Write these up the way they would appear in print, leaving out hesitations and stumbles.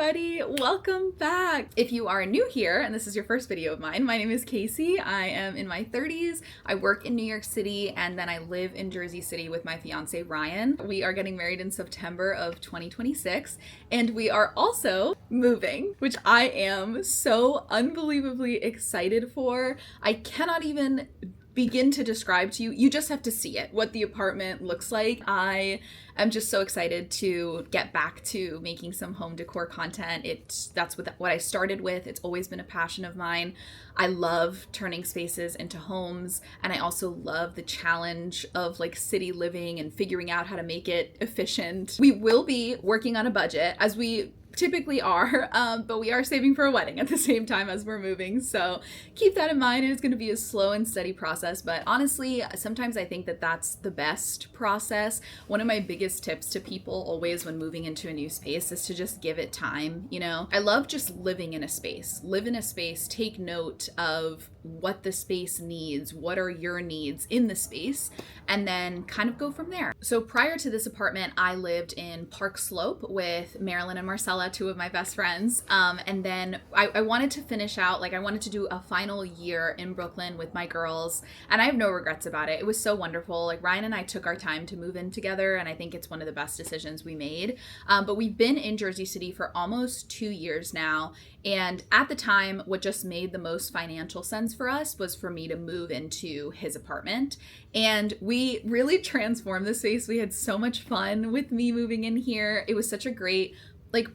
everybody, welcome back. If you are new here and this is your first video of mine, my name is Casey. I am in my 30s. I work in New York City and then I live in Jersey City with my fiance Ryan. We are getting married in September of 2026 and we are also moving, which I am so unbelievably excited for. I cannot even begin to describe to you. You just have to see it, what the apartment looks like. I am just so excited to get back to making some home decor content. That's what I started with. It's always been a passion of mine. I love turning spaces into homes, and I also love the challenge of like city living and figuring out how to make it efficient. We will be working on a budget, as we typically are, but we are saving for a wedding at the same time as we're moving, so keep that in mind. It's going to be a slow and steady process, but honestly, sometimes I think that that's the best process. One of my biggest tips to people always when moving into a new space is to just give it time. You know, I love just living in a space. Live in a space, take note of what the space needs, what are your needs in the space, and then kind of go from there. So prior to this apartment, I lived in Park Slope with Marilyn and Marcella, two of my best friends. And then I wanted to finish out, I wanted to do a final year in Brooklyn with my girls, and I have no regrets about it. It was so wonderful. Like, Ryan and I took our time to move in together, and I think it's one of the best decisions we made. But we've been in Jersey City for almost 2 years now. And at the time, what just made the most financial sense for us was for me to move into his apartment. And we really transformed the space. We had so much fun with me moving in here. It was such a great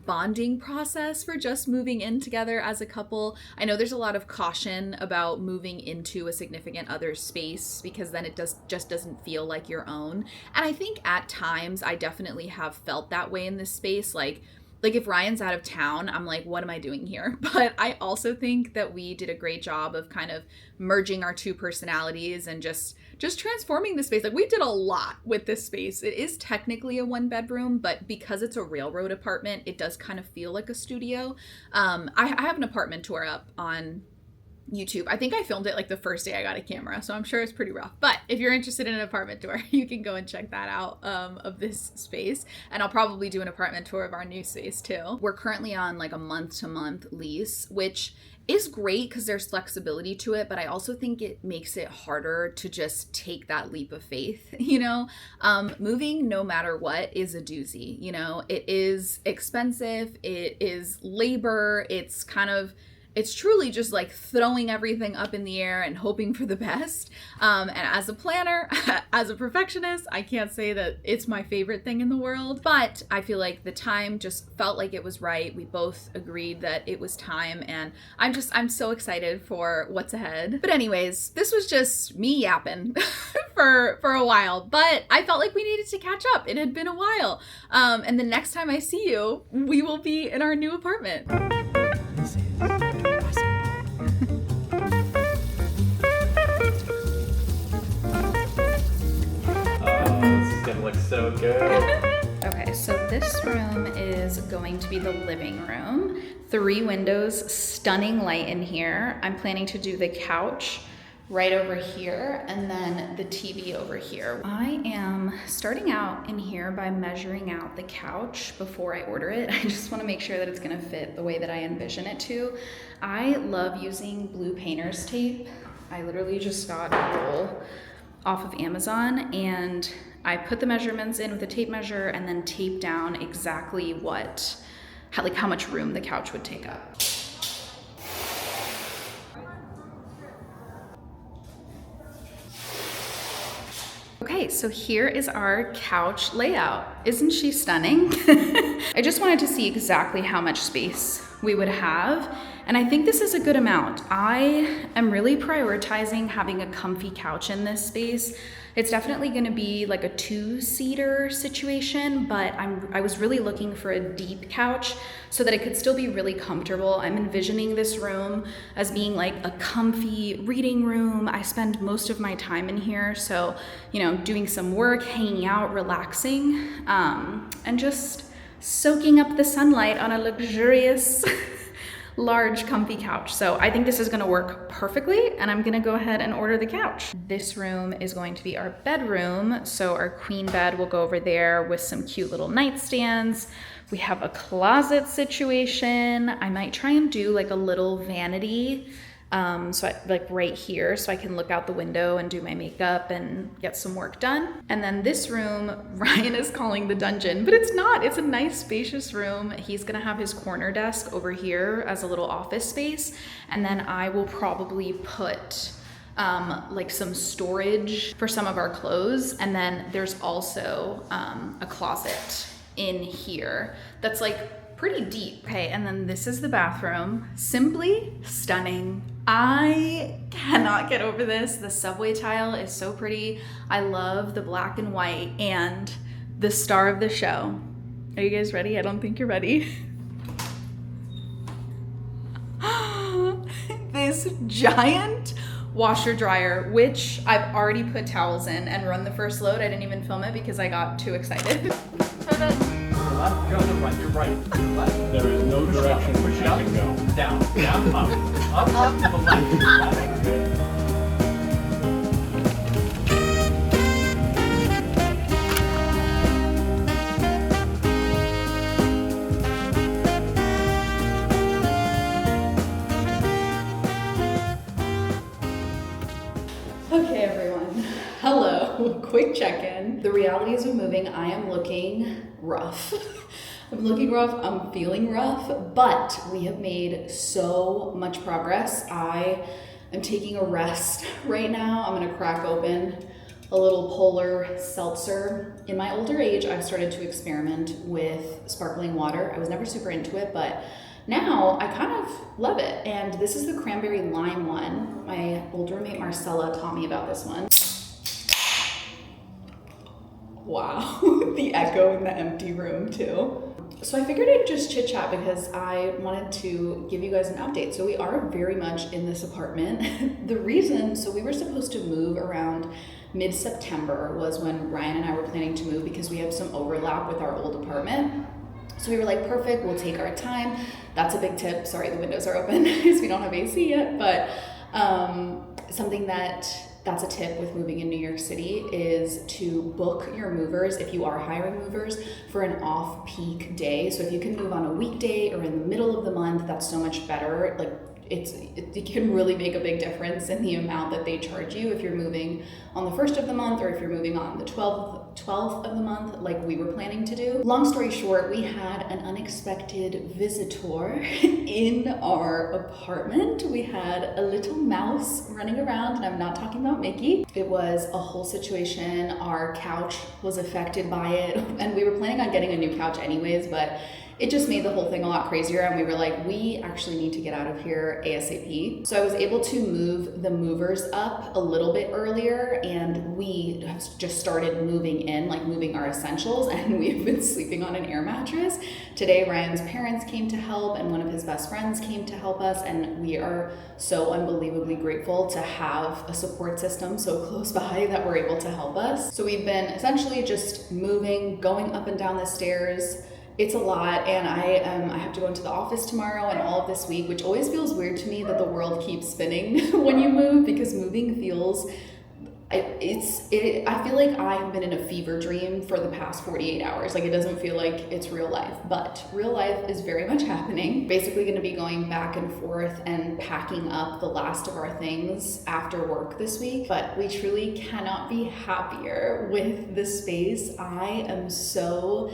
bonding process for just moving in together as a couple. I know there's a lot of caution about moving into a significant other's space because then it just doesn't feel like your own. And I think at times I definitely have felt that way in this space. Like if Ryan's out of town, I'm like, what am I doing here? But I also think that we did a great job of kind of merging our two personalities and just transforming the space. Like, we did a lot with this space. It is technically a 1-bedroom, but because it's a railroad apartment, it does kind of feel like a studio. I have an apartment tour up on YouTube. I think I filmed it the first day I got a camera, so I'm sure it's pretty rough. But if you're interested in an apartment tour, you can go and check that out of this space. And I'll probably do an apartment tour of our new space too. We're currently on a month-to-month lease, which is great because there's flexibility to it, but I also think it makes it harder to just take that leap of faith. Moving no matter what is a doozy. It is expensive, it is labor, it's truly just throwing everything up in the air and hoping for the best. And as a planner, as a perfectionist, I can't say that it's my favorite thing in the world, but I feel like the time just felt like it was right. We both agreed that it was time, and I'm so excited for what's ahead. But anyways, this was just me yapping for a while, but I felt like we needed to catch up. It had been a while. And the next time I see you, we will be in our new apartment. Looks so good. Okay, so this room is going to be the living room. 3 windows, stunning light in here. I'm planning to do the couch right over here and then the TV over here. I am starting out in here by measuring out the couch before I order it. I just want to make sure that it's going to fit the way that I envision it to. I love using blue painter's tape. I literally just got a roll off of Amazon, and I put the measurements in with a tape measure and then tape down exactly how much room the couch would take up. Okay, so here is our couch layout. Isn't she stunning? I just wanted to see exactly how much space we would have, and I think this is a good amount. I am really prioritizing having a comfy couch in this space. It's definitely going to be a 2-seater situation, but I was really looking for a deep couch so that it could still be really comfortable. I'm envisioning this room as being a comfy reading room. I spend most of my time in here, so doing some work, hanging out, relaxing, and just soaking up the sunlight on a luxurious large comfy couch. So I think this is gonna work perfectly, and I'm gonna go ahead and order the couch. This room is going to be our bedroom. So our queen bed will go over there with some cute little nightstands. We have a closet situation. I might try and do like a little vanity, like right here, so I can look out the window and do my makeup and get some work done. And then this room, Ryan is calling the dungeon, but it's not. It's a nice spacious room. He's gonna have his corner desk over here as a little office space. And then I will probably put like some storage for some of our clothes. And then there's also a closet in here that's like pretty deep. Okay, and then this is the bathroom. Simply stunning. I cannot get over this. The subway tile is so pretty. I love the black and white, and the star of the show. Are you guys ready? I don't think you're ready. This giant washer dryer, which I've already put towels in and run the first load. I didn't even film it because I got too excited. Left, go to the right, you're right. Left. There is no direction Push you it up, can go. down, down, up to the left. Okay, everyone. Hello. Quick check-in. The realities of moving. I am looking rough. I'm looking rough. I'm feeling rough, but we have made so much progress. I am taking a rest right now. I'm gonna crack open a little polar seltzer. In my older age, I've started to experiment with sparkling water. I was never super into it, but now I kind of love it. And this is the cranberry lime one. My old roommate Marcella taught me about this one. Wow, the echo in the empty room too. So I figured I'd just chit chat because I wanted to give you guys an update. So we are very much in this apartment. The reason, so we were supposed to move around mid-September was when Ryan and I were planning to move because we have some overlap with our old apartment. So we were like, perfect, we'll take our time. That's a big tip. Sorry, the windows are open because we don't have AC yet, but something that's a tip with moving in New York City is to book your movers, if you are hiring movers, for an off-peak day. So if you can move on a weekday or in the middle of the month, that's so much better. Like it can really make a big difference in the amount that they charge you if you're moving on the 1st of the month or if you're moving on the 12th of the month like we were planning to do. Long story short, we had an unexpected visitor in our apartment. We had a little mouse running around, and I'm not talking about Mickey. It was a whole situation. Our couch was affected by it, and we were planning on getting a new couch anyways, but it just made the whole thing a lot crazier, and we were like, we actually need to get out of here ASAP. So I was able to move the movers up a little bit earlier, and we have just started moving in, like moving our essentials, and we've been sleeping on an air mattress. Today, Ryan's parents came to help, and one of his best friends came to help us, and we are so unbelievably grateful to have a support system so close by that were able to help us. So we've been essentially just moving, going up and down the stairs. It's a lot, and I have to go into the office tomorrow and all of this week, which always feels weird to me that the world keeps spinning when you move, because moving feels, I feel like I've been in a fever dream for the past 48 hours. Like, it doesn't feel like it's real life, but real life is very much happening. Basically going to be going back and forth and packing up the last of our things after work this week, but we truly cannot be happier with the space. I am so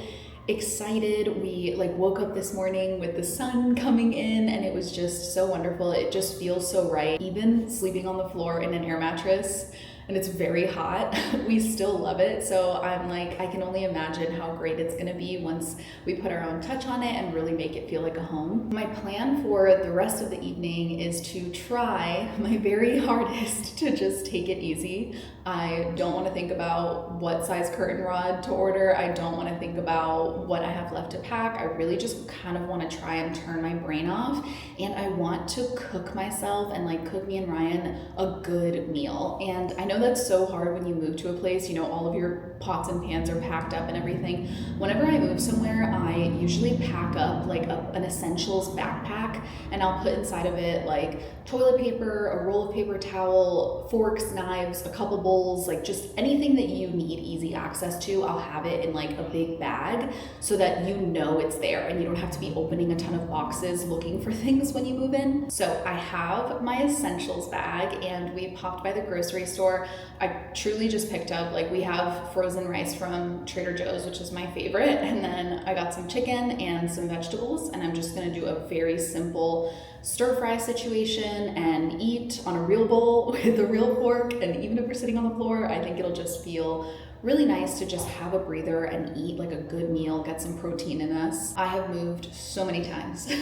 excited. We woke up this morning with the sun coming in, and it was just so wonderful. It just feels so right. Even sleeping on the floor in an air mattress, and it's very hot, we still love it. So I'm like, I can only imagine how great it's gonna be once we put our own touch on it and really make it feel like a home. My plan for the rest of the evening is to try my very hardest to just take it easy. I don't want to think about what size curtain rod to order. I don't want to think about what I have left to pack. I really just kind of want to try and turn my brain off, and I want to cook myself and cook me and Ryan a good meal. And I know know that's so hard when you move to a place, you know, all of your pots and pans are packed up and everything. Whenever I move somewhere, I usually pack up like an essentials backpack, and I'll put inside of it like toilet paper, a roll of paper towel, forks, knives, a couple bowls, like just anything that you need easy access to. I'll have it in like a big bag so that you know it's there and you don't have to be opening a ton of boxes looking for things when you move in. So I have my essentials bag, and we popped by the grocery store. I truly just picked up, like, we have frozen rice from Trader Joe's, which is my favorite, and then I got some chicken and some vegetables, and I'm just gonna do a very simple stir fry situation and eat on a real bowl with a real fork. And even if we're sitting on the floor, I think it'll just feel really nice to just have a breather and eat like a good meal, get some protein in us. I have moved so many times,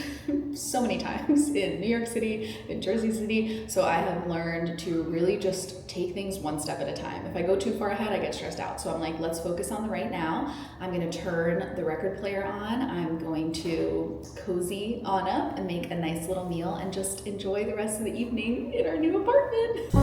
so many times in New York City, in Jersey City. So I have learned to really just take things one step at a time. If I go too far ahead, I get stressed out. So I'm like, let's focus on the right now. I'm gonna turn the record player on. I'm going to cozy on up and make a nice little meal and just enjoy the rest of the evening in our new apartment.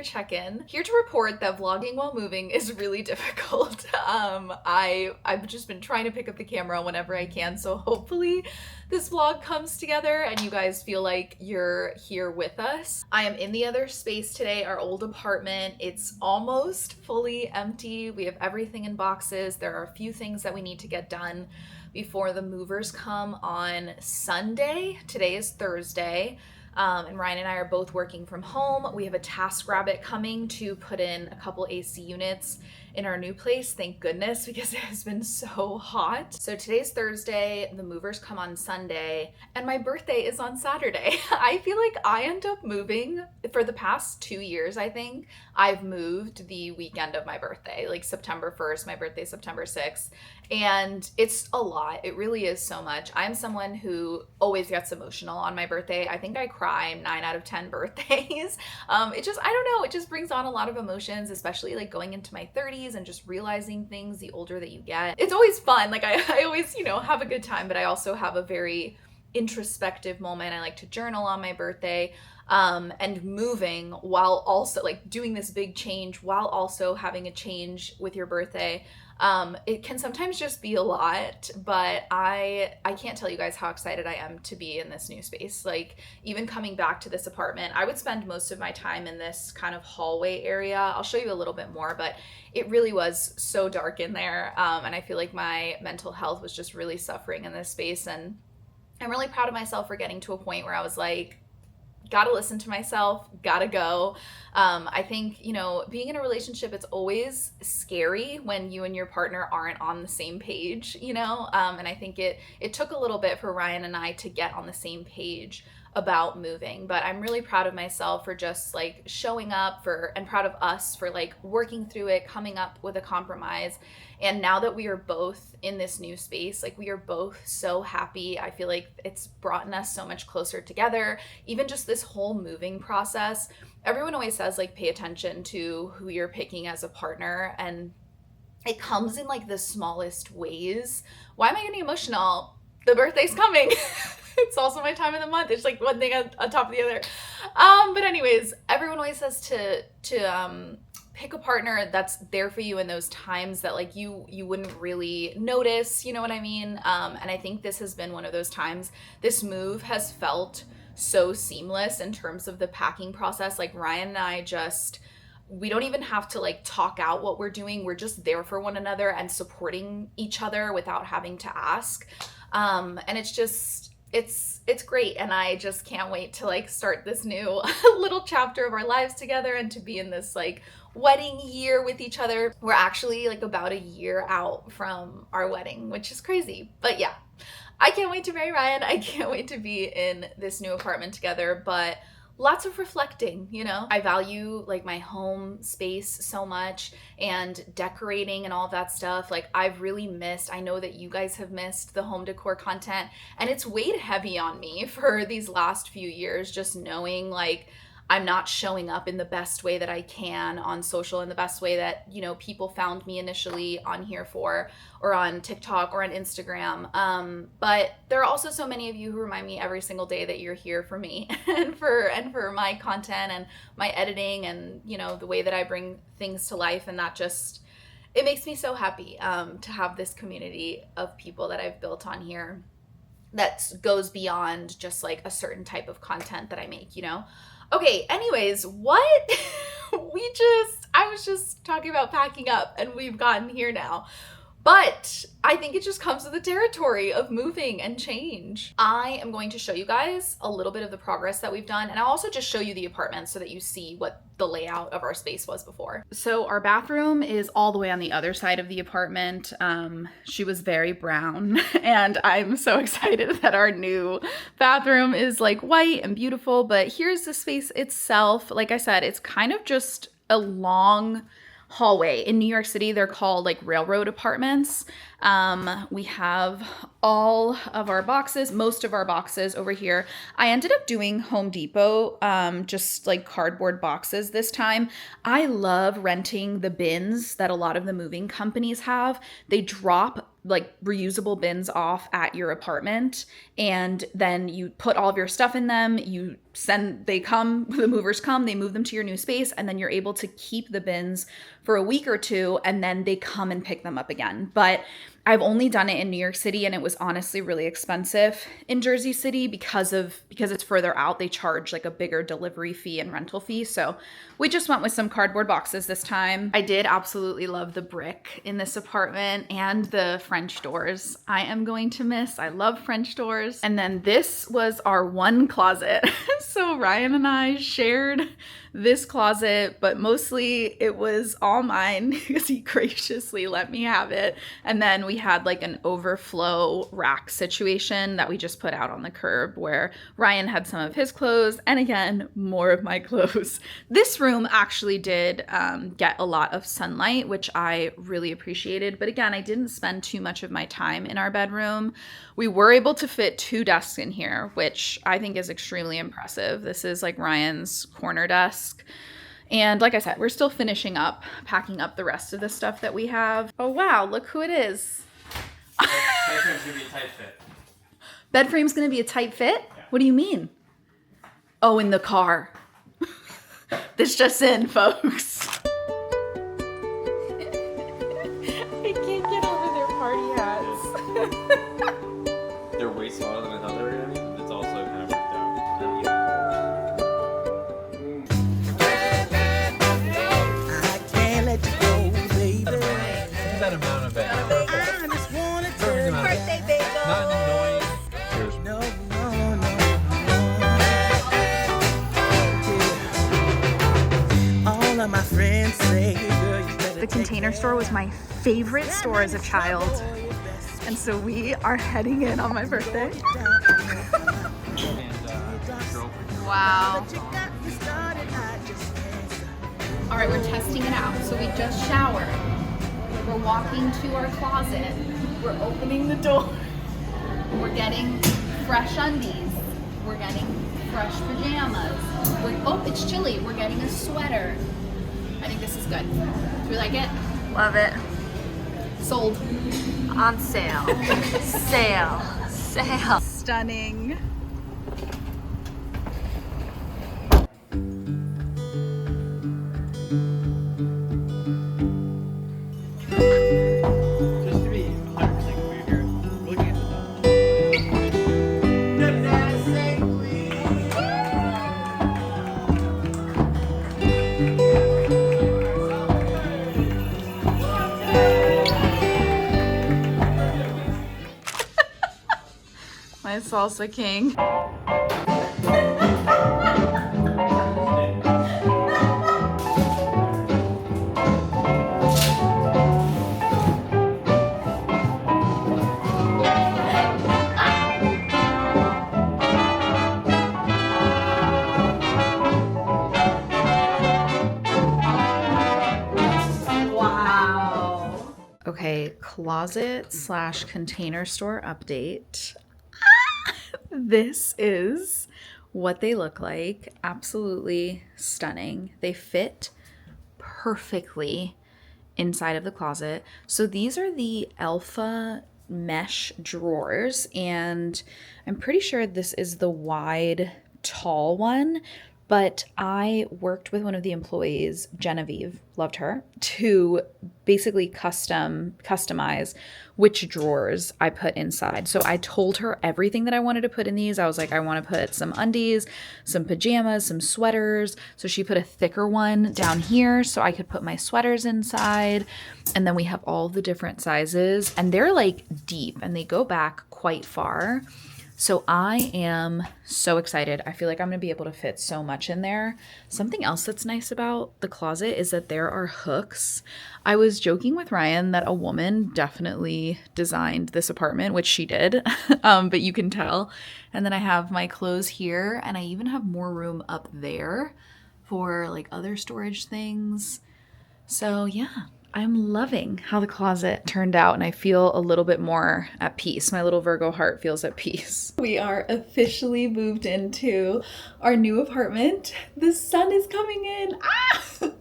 Check-in. Here to report that vlogging while moving is really difficult. I've just been trying to pick up the camera whenever I can, so hopefully this vlog comes together and you guys feel like you're here with us. I am in the other space today, our old apartment. It's almost fully empty. We have everything in boxes. There are a few things that we need to get done before the movers come on Sunday. Today is Thursday. And Ryan and I are both working from home. We have a TaskRabbit coming to put in a couple AC units in our new place, thank goodness, because it has been so hot. So today's Thursday, the movers come on Sunday, and my birthday is on Saturday. I feel like I end up moving for the past 2 years, I think. I've moved the weekend of my birthday, like September 1st, my birthday's September 6th, and it's a lot. It really is so much. I'm someone who always gets emotional on my birthday. I think I cry 9 out of 10 birthdays. I don't know, it just brings on a lot of emotions, especially like going into my 30s and just realizing things the older that you get. It's always fun. Like I always, have a good time, but I also have a very introspective moment. I like to journal on my birthday. And moving while also like doing this big change while also having a change with your birthday. It can sometimes just be a lot, but I can't tell you guys how excited I am to be in this new space. Like even coming back to this apartment, I would spend most of my time in this kind of hallway area. I'll show you a little bit more, but it really was so dark in there. And I feel like my mental health was just really suffering in this space. And I'm really proud of myself for getting to a point where I was like, gotta listen to myself, gotta go. I think, being in a relationship, it's always scary when you and your partner aren't on the same page, and I think it took a little bit for Ryan and I to get on the same page about moving, but I'm really proud of myself for just like showing up and proud of us for like working through it, coming up with a compromise. And now that we are both in this new space, like we are both so happy. I feel like it's brought us so much closer together. Even just this whole moving process, everyone always says like pay attention to who you're picking as a partner, and it comes in like the smallest ways. Why am I getting emotional? The birthday's coming. It's also my time of the month. It's like one thing on top of the other. But anyways, everyone always says to pick a partner that's there for you in those times that like you wouldn't really notice, you know what I mean? And I think this has been one of those times. This move has felt so seamless in terms of the packing process. Like Ryan and I just we don't even have to like talk out what we're doing. We're just there for one another and supporting each other without having to ask. And it's just, it's great. And I just can't wait to like start this new little chapter of our lives together and to be in this like wedding year with each other. We're actually like about a year out from our wedding, which is crazy. But yeah, I can't wait to marry Ryan. I can't wait to be in this new apartment together, but lots of reflecting, you know? I value like my home space so much and decorating and all of that stuff. Like I've really missed, I know that you guys have missed the home decor content, and it's weighed heavy on me for these last few years, just knowing like I'm not showing up in the best way that I can on social, in the best way that, you know, people found me initially on here for, or on TikTok or on Instagram. But there are also so many of you who remind me every single day that you're here for me and for my content and my editing and, you know, the way that I bring things to life. And that just, it makes me so happy to have this community of people that I've built on here that goes beyond just like a certain type of content that I make, you know? Okay, anyways, what? I was just talking about packing up and we've gotten here now. But I think it just comes with the territory of moving and change. I am going to show you guys a little bit of the progress that we've done, and I'll also just show you the apartment so that you see what the layout of our space was before. So our bathroom is all the way on the other side of the apartment. She was very brown, and I'm so excited that our new bathroom is like white and beautiful, but here's the space itself. Like I said, it's kind of just a long hallway. In New York City, they're called like railroad apartments. We have all of our boxes, most of our boxes over here. I ended up doing Home Depot, just like cardboard boxes this time. I love renting the bins that a lot of the moving companies have. They drop like reusable bins off at your apartment, and then you put all of your stuff in them. The movers come, they move them to your new space, and then you're able to keep the bins for a week or two, and then they come and pick them up again. But I've only done it in New York City, and it was honestly really expensive in Jersey City because it's further out. They charge like a bigger delivery fee and rental fee. So we just went with some cardboard boxes this time. I did absolutely love the brick in this apartment and the French doors. I love French doors. And then this was our one closet. So Ryan and I shared this closet, but mostly it was all mine because he graciously let me have it. And then we had like an overflow rack situation that we just put out on the curb where Ryan had some of his clothes and again, more of my clothes. This room actually did get a lot of sunlight, which I really appreciated. But again, I didn't spend too much of my time in our bedroom. We were able to fit 2 desks in here, which I think is extremely impressive. This is like Ryan's corner desk. And like I said, we're still finishing up, packing up the rest of the stuff that we have. Oh wow, look who it is. Bedroom's gonna be a tight fit. Bed frame's gonna be a tight fit? Yeah. What do you mean? Oh, in the car. This just in, folks. I can't get over their party hats. They're way smaller than I thought they were gonna be, but it's also kind of worked out. I can't let you go, baby. That amount of it. I just wanna tell you, Birthday bagel. Not annoying. Cheers. no. Yeah. All of my friends say, girl, you better The Container Store was my favorite store as a child. And so we are heading in on my birthday. Wow. All right, we're testing it out. So we just showered. We're walking to our closet. We're opening the door. We're getting fresh undies. We're getting fresh pajamas. Oh, it's chilly. We're getting a sweater. I think this is good. Do we like it? Love it. Sold. On sale. Sale. Stunning. Just to be 100% clear here, looking at the top. My salsa king. Okay, closet slash container store update. This is what they look like. Absolutely stunning. They fit perfectly inside of the closet. So these are the Alpha mesh drawers, and I'm pretty sure this is the wide, tall one. But I worked with one of the employees, Genevieve, loved her, to basically customize which drawers I put inside. So I told her everything that I wanted to put in these. I was like, I want to put some undies, some pajamas, some sweaters. So she put a thicker one down here so I could put my sweaters inside. And then we have all the different sizes, and they're like deep and they go back quite far. So I am so excited. I feel like I'm going to be able to fit so much in there. Something else that's nice about the closet is that there are hooks. I was joking with Ryan that a woman definitely designed this apartment, which she did, but you can tell. And then I have my clothes here, and I even have more room up there for like other storage things. So yeah. I'm loving how the closet turned out, and I feel a little bit more at peace. My little Virgo heart feels at peace. We are officially moved into our new apartment. The sun is coming in.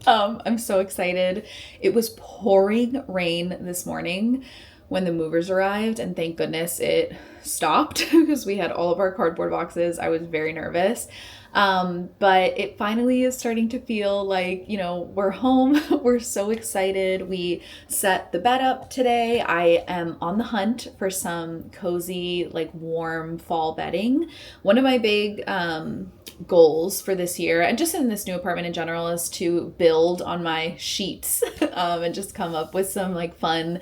I'm so excited. It was pouring rain this morning when the movers arrived, and thank goodness it stopped because we had all of our cardboard boxes. I was very nervous. But it finally is starting to feel like, you know, we're home. We're so excited. We set the bed up today. I am on the hunt for some cozy, like warm fall bedding. One of my big, goals for this year and just in this new apartment in general is to build on my sheets, and just come up with some like fun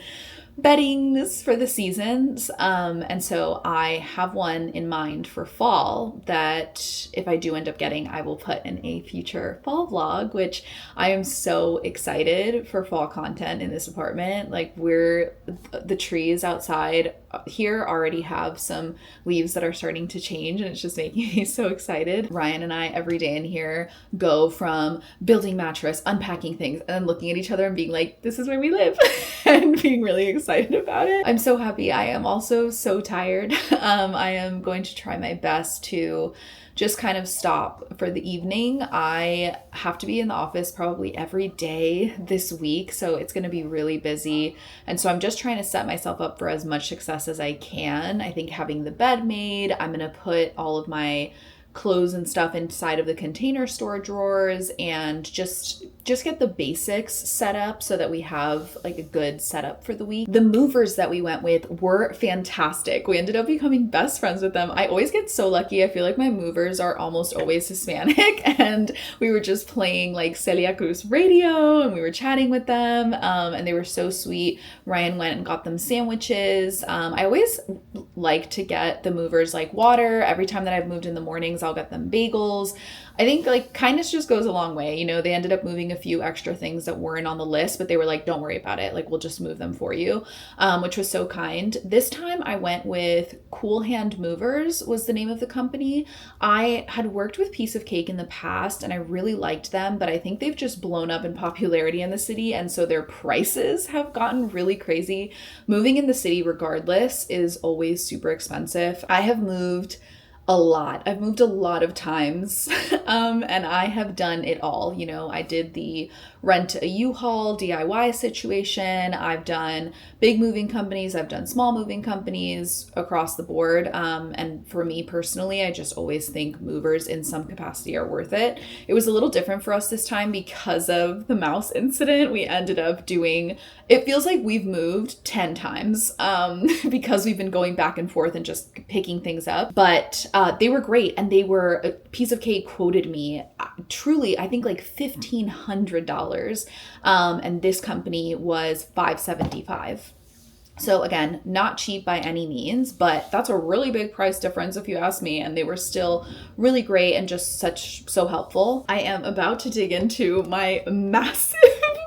beddings for the seasons. And so I have one in mind for fall that if I do end up getting, I will put in a future fall vlog, which I am so excited for fall content in this apartment. Like the trees outside here already have some leaves that are starting to change, and it's just making me so excited. Ryan and I every day in here go from building mattress, unpacking things, and then looking at each other and being like, this is where we live, and being really excited about it. I'm so happy. I am also so tired. I am going to try my best to just kind of stop for the evening. I have to be in the office probably every day this week, so it's going to be really busy. And so I'm just trying to set myself up for as much success as I can. I think having the bed made, I'm going to put all of my clothes and stuff inside of the container store drawers and just get the basics set up so that we have like a good setup for the week. The movers that we went with were fantastic. We ended up becoming best friends with them. I always get so lucky. I feel like my movers are almost always Hispanic, and we were just playing like Celia Cruz radio and we were chatting with them, and they were so sweet. Ryan went and got them sandwiches. I always like to get the movers like water. Every time that I've moved in the mornings, I'll get them bagels. I think like kindness just goes a long way. You know, they ended up moving a few extra things that weren't on the list, but they were like, don't worry about it. Like, we'll just move them for you, which was so kind. This time I went with Cool Hand Movers was the name of the company. I had worked with Piece of Cake in the past and I really liked them, but I think they've just blown up in popularity in the city. And so their prices have gotten really crazy. Moving in the city regardless is always super expensive. I have moved a lot. I've moved a lot of times, and I have done it all. You know, I did the rent a U-Haul DIY situation. I've done big moving companies. I've done small moving companies across the board. And for me personally, I just always think movers in some capacity are worth it. It was a little different for us this time because of the mouse incident. We ended up doing, it feels like we've moved 10 times, because we've been going back and forth and just picking things up. But they were great, and they were, a Piece of Cake quoted me truly, I think like $1,500, and this company was $575. So again, not cheap by any means, but that's a really big price difference if you ask me, and they were still really great and just so helpful. I am about to dig into my massive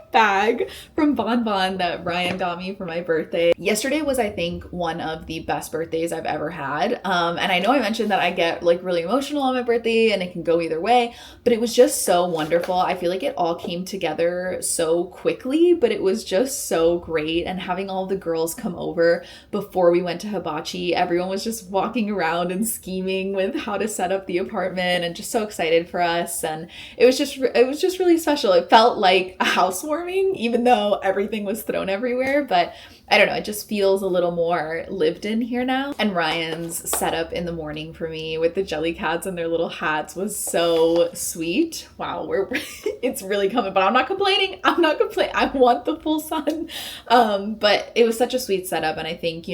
bag from Bon Bon that Ryan got me for my birthday. Yesterday was, I think, one of the best birthdays I've ever had. And I know I mentioned that I get like really emotional on my birthday and it can go either way, but it was just so wonderful. I feel like it all came together so quickly, but it was just so great. And having all the girls come over before we went to Hibachi, everyone was just walking around and scheming with how to set up the apartment and just so excited for us. And it was just really special. It felt like a housewarming, even though everything was thrown everywhere, but I don't know, it just feels a little more lived in here now. And Ryan's setup in the morning for me with the Jellycats and their little hats was so sweet. Wow, it's really coming, but I'm not complaining. I want the full sun. But it was such a sweet setup. And I think,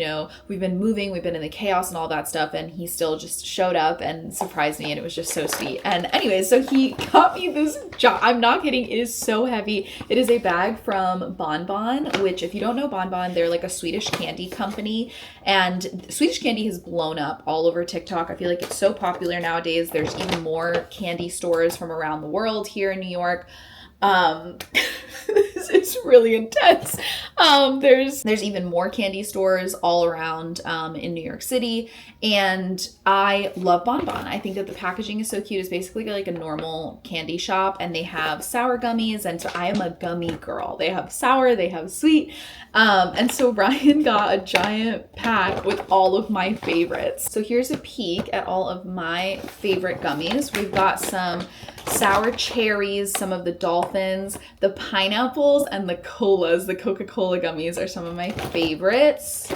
we've been moving, we've been in the chaos and all that stuff, and he still just showed up and surprised me, and it was just so sweet. And anyways, so he got me this job. I'm not kidding. It is so heavy. It is a bag from Bon Bon, which if you don't know Bon Bon, they're like a Swedish candy company, and Swedish candy has blown up all over TikTok. I feel like it's so popular nowadays. There's even more candy stores from around the world here in New York. This is really intense. There's even more candy stores all around in New York City, and I love Bon Bon. I think that the packaging is so cute. It's basically like a normal candy shop, and they have sour gummies, and so I am a gummy girl. They have sour, they have sweet, and so Ryan got a giant pack with all of my favorites. So here's a peek at all of my favorite gummies. We've got some sour cherries, some of the dolphins, the pineapples, and the colas. The Coca-Cola gummies are some of my favorites.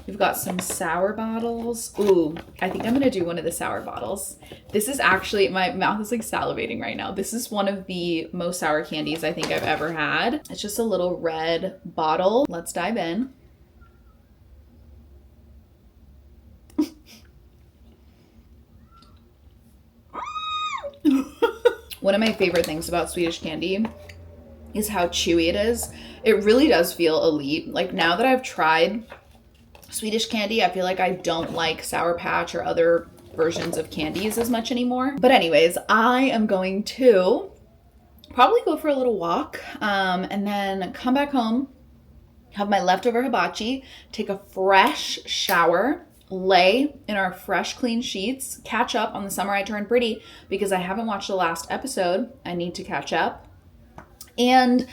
We've got some sour bottles. Ooh, I think I'm gonna do one of the sour bottles. This is actually, my mouth is like salivating right now. This is one of the most sour candies I think I've ever had. It's just a little red bottle. Let's dive in. One of my favorite things about Swedish candy is how chewy it is. It really does feel elite. Like now that I've tried Swedish candy, I feel like I don't like Sour Patch or other versions of candies as much anymore. But anyways, I am going to probably go for a little walk and then come back home, have my leftover hibachi, take a fresh shower, lay in our fresh clean sheets, catch up on The Summer I Turned Pretty because I haven't watched the last episode. I need to catch up. And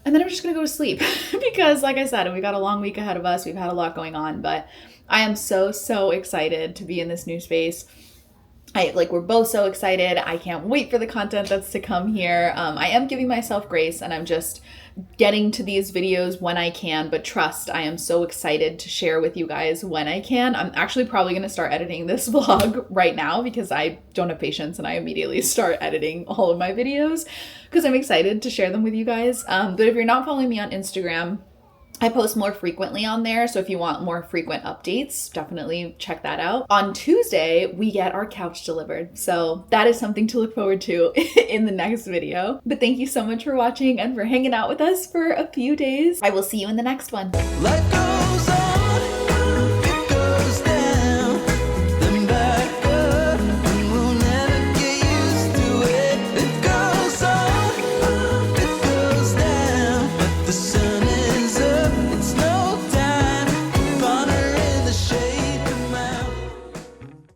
then I'm just gonna go to sleep because like I said, we got a long week ahead of us. We've had a lot going on, but I am so excited to be in this new space. We're both so excited. I can't wait for the content that's to come here. I am giving myself grace and I'm just getting to these videos when I can, but trust, I am so excited to share with you guys when I can. I'm actually probably going to start editing this vlog right now because I don't have patience and I immediately start editing all of my videos because I'm excited to share them with you guys. But if you're not following me on Instagram, I post more frequently on there, so if you want more frequent updates, definitely check that out. On Tuesday, we get our couch delivered, so that is something to look forward to in the next video. But thank you so much for watching and for hanging out with us for a few days. I will see you in the next one. Life goes